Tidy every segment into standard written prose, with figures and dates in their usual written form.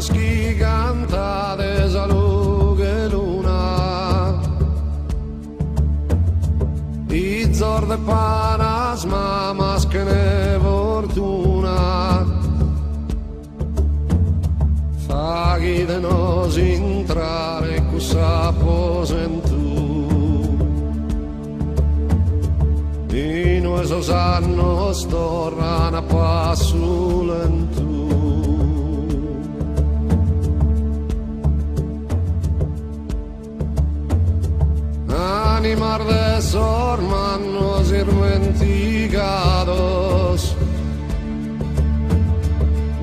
angelos gigantes a lughe luna i zorde panas mamas che ne fortuna faghi de nos intrare cussa posentu in esos annos torran a passu lentu animar de sormanos irmentigados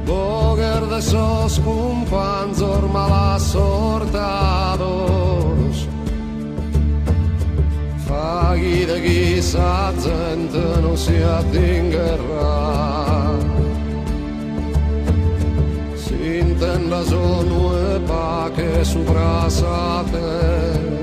boger de sos cumpanzor malasortados faghi de chi sa gente non si attingerà si intenda solo e pache su brasa terra.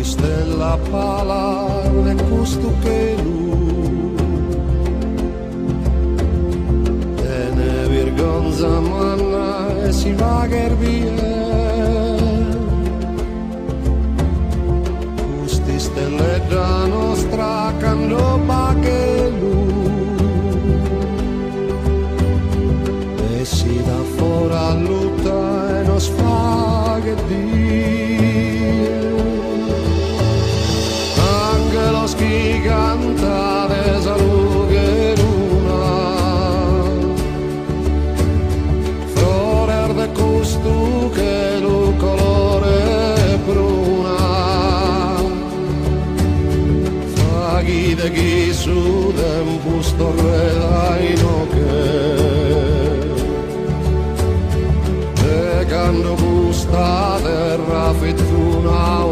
Stella palar de custo che lu e ne virgonza manna e si vagher via custi stelle da nostra candoba che lu e si da fora lutta e nos fa che los gigantes a lughe luna florer de custu che lu colore bruna faghi de chi su tempus torredaino che cando gusta terra fittuna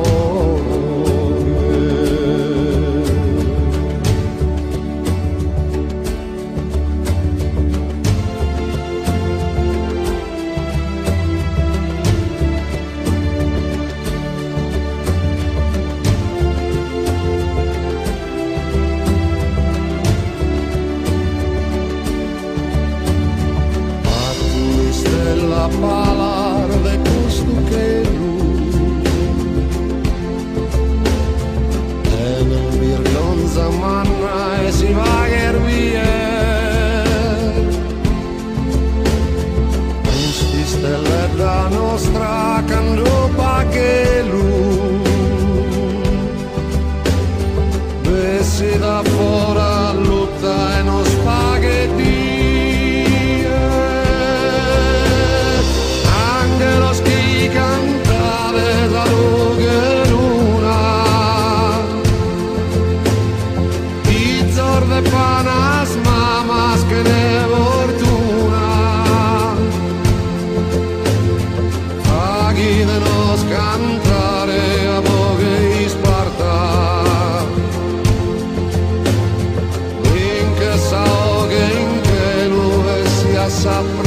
la palar de custu che lu e non virgonza manna e si vagher via custi stelle da nostra candoba che lu bessi da fora lutta e non spaghetti los gigantes a lughe luna i zorde panas mamas che ne fortuna faghi de nos cantare a boghe isparta in che sa o che in che lu e si assapra